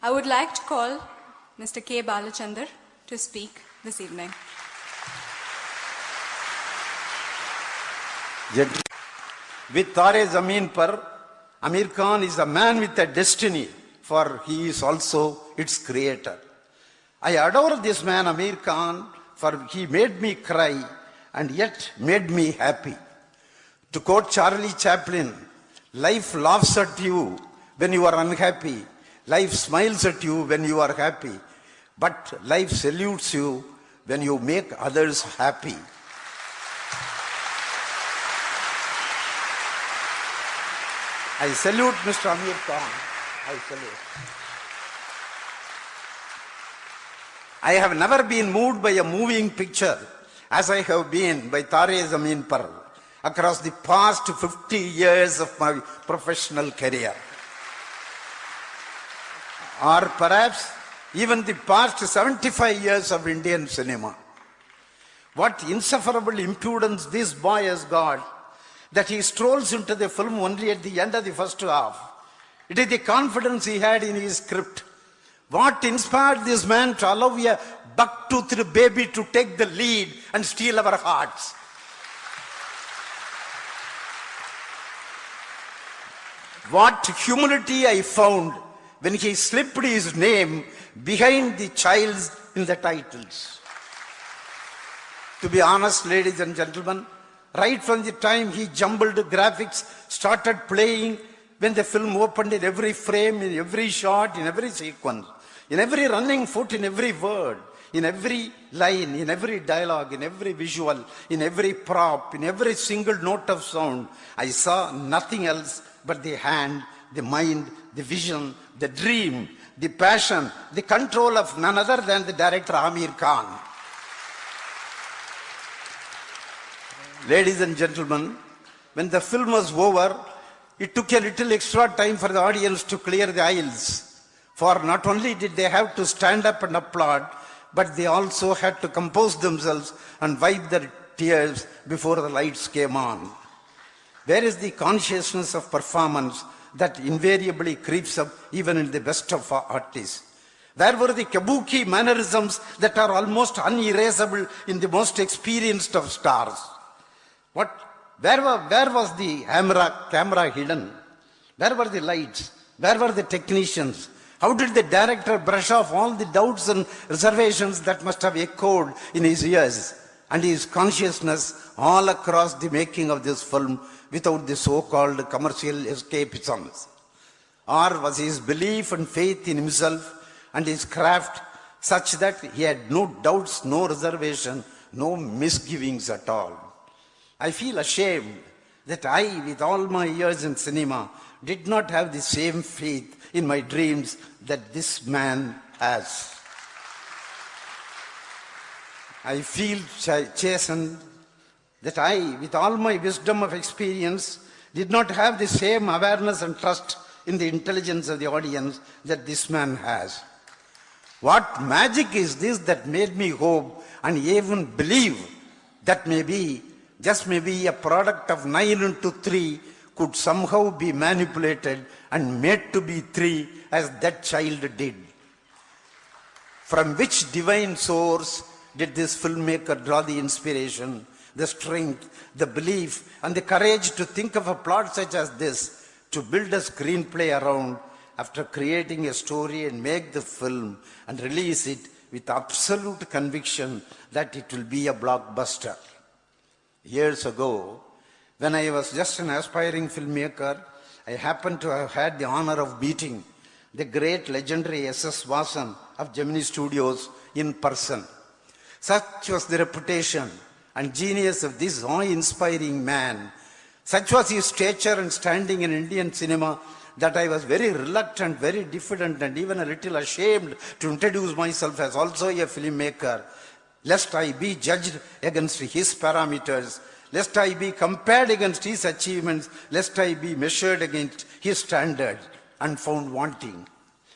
I would like to call Mr. K. Balachandar to speak this evening. With Tare Zameen Par, Aamir Khan is a man with a destiny, for he is also its creator. I adore this man, Aamir Khan, for he made me cry and yet made me happy. To quote Charlie Chaplin, life laughs at you when you are unhappy. Life smiles at you when you are happy. But life salutes you when you make others happy. I salute Mr. Aamir Khan. I salute. I have never been moved by a moving picture as I have been by Tare Zameen Par across the past 50 years of my professional career. Or perhaps even the past 75 years of Indian cinema. What insufferable impudence this boy has got, that he strolls into the film only at the end of the first half. It is the confidence he had in his script. What inspired this man to allow a buck-toothed baby to take the lead and steal our hearts? What humility I found when he slipped his name behind the child's in the titles. To be honest, ladies and gentlemen, right from the time he jumbled graphics started playing, when the film opened, in every frame, in every shot, in every sequence, in every running foot, in every word, in every line, in every dialogue, in every visual, in every prop, in every single note of sound, I saw nothing else but the hand, the mind, the vision, the dream, the passion, the control of none other than the director Aamir Khan. Ladies and gentlemen, when the film was over, it took a little extra time for the audience to clear the aisles. For not only did they have to stand up and applaud, but they also had to compose themselves and wipe their tears before the lights came on. Where is the consciousness of performance that invariably creeps up even in the best of artists? Where were the kabuki mannerisms that are almost unerasable in the most experienced of stars? Where was the camera hidden? Where were the lights? Where were the technicians? How did the director brush off all the doubts and reservations that must have echoed in his ears and his consciousness all across the making of this film without the so-called commercial escapisms? Or was his belief and faith in himself and his craft such that he had no doubts, no reservation, no misgivings at all? I feel ashamed that I, with all my years in cinema, did not have the same faith in my dreams that this man has. I feel chastened that I, with all my wisdom of experience, did not have the same awareness and trust in the intelligence of the audience that this man has. What magic is this that made me hope and even believe that just maybe a product of 9 into 3 could somehow be manipulated and made to be 3 as that child did? From which divine source did this filmmaker draw the inspiration, the strength, the belief, and the courage to think of a plot such as this, to build a screenplay around, after creating a story and make the film and release it with absolute conviction that it will be a blockbuster? Years ago, when I was just an aspiring filmmaker, I happened to have had the honor of meeting the great legendary S.S. Vasan of Gemini Studios in person. Such was the reputation and genius of this awe-inspiring man. Such was his stature and standing in Indian cinema that I was very reluctant, very diffident, and even a little ashamed to introduce myself as also a filmmaker, lest I be judged against his parameters, lest I be compared against his achievements, lest I be measured against his standards and found wanting.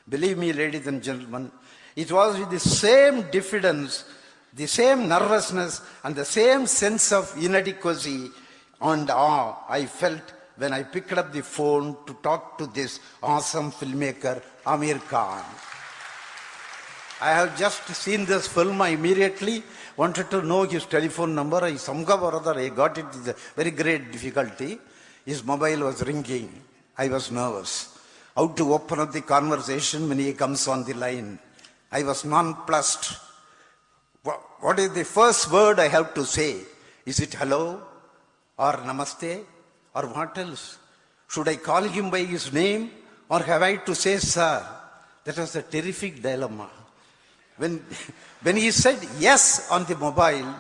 Believe me, ladies and gentlemen, it was with the same diffidence, the same nervousness, and the same sense of inadequacy and awe I felt when I picked up the phone to talk to this awesome filmmaker, Aamir Khan. I have just seen this film. I immediately wanted to know his telephone number. I somehow or other I got it with a very great difficulty. His mobile was ringing. I was nervous. How to open up the conversation when he comes on the line? I was nonplussed. What is the first word I have to say? Is it hello or namaste or what else? Should I call him by his name or have I to say sir? That was a terrific dilemma. When he said yes on the mobile,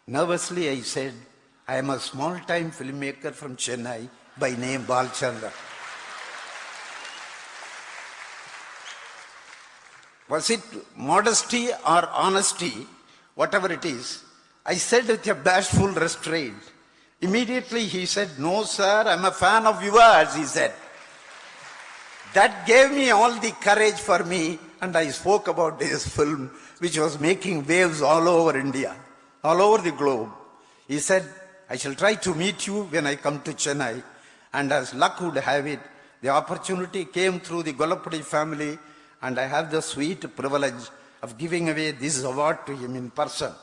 nervously I said, I am a small-time filmmaker from Chennai by name Balchandra. Was it modesty or honesty, whatever it is? I said with a bashful restraint. Immediately he said, no sir, I'm a fan of yours, he said. That gave me all the courage for me, and I spoke about this film, which was making waves all over India, all over the globe. He said, I shall try to meet you when I come to Chennai. And as luck would have it, the opportunity came through the Gollapudi family, and I have the sweet privilege of giving away this award to him in person.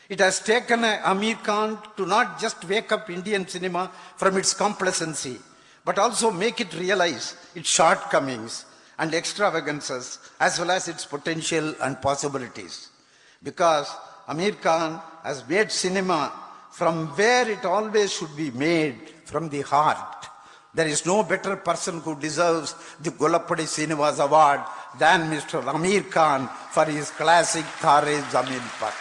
It has taken Aamir Khan to not just wake up Indian cinema from its complacency, but also make it realize its shortcomings and extravagances, as well as its potential and possibilities. Because Aamir Khan has made cinema from where it always should be made, from the heart. There is no better person who deserves the Gollapudi Srinivas Award than Mr. Aamir Khan for his classic Tare Zameen Par.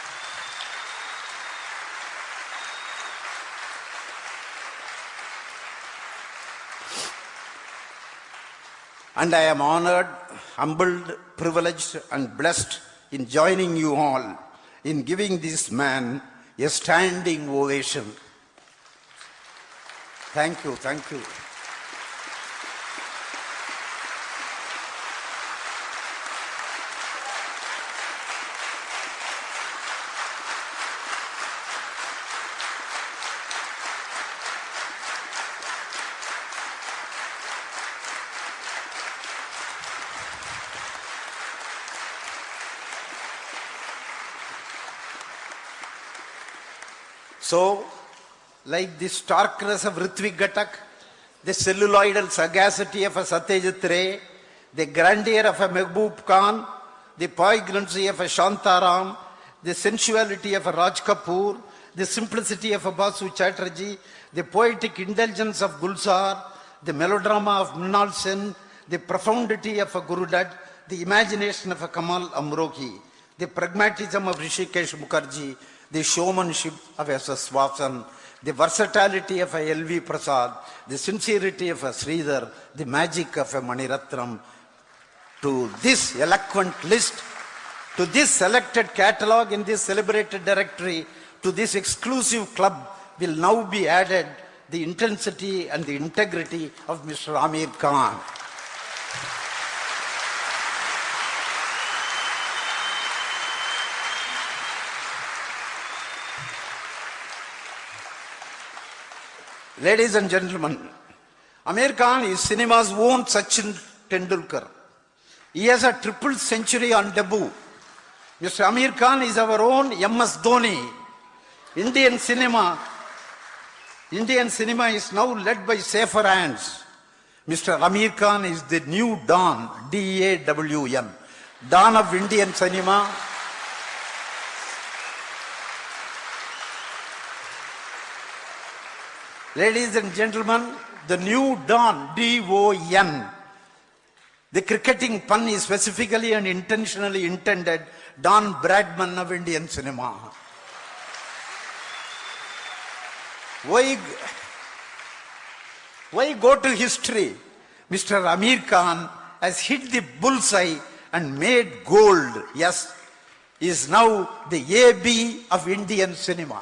And I am honored, humbled, privileged, and blessed in joining you all in giving this man a standing ovation. Thank you, thank you. So, like the starkness of Ritwik Ghatak, the celluloidal sagacity of a Satyajit Ray, the grandeur of a Mehboob Khan, the poignancy of a Shantaram, the sensuality of a Raj Kapoor, the simplicity of a Basu Chatterjee, the poetic indulgence of Gulzar, the melodrama of Mrinal Sen, the profundity of a Guru Dutt, the imagination of a Kamal Amrohi, the pragmatism of Rishikesh Mukherjee, the showmanship of S.S. Watson, the versatility of a L.V. Prasad, the sincerity of a Sridhar, the magic of a Maniratnam. To this eloquent list, to this selected catalogue in this celebrated directory, to this exclusive club will now be added the intensity and the integrity of Mr. Aamir Khan. Ladies and gentlemen, Aamir Khan is cinema's own Sachin Tendulkar. He has a triple century on debut. Mr. Aamir Khan is our own MS Dhoni. Indian cinema is now led by safer hands. Mr. Aamir Khan is the new Dawn, D-A-W-N, Dawn of Indian cinema. Ladies and gentlemen, the new Dawn, D-O-N. The cricketing pun is specifically and intentionally intended, Don Bradman of Indian cinema. Why go to history? Mr. Aamir Khan has hit the bullseye and made gold. Yes, he is now the AB of Indian cinema.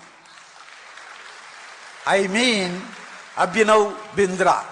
I mean Abhinav Bindra.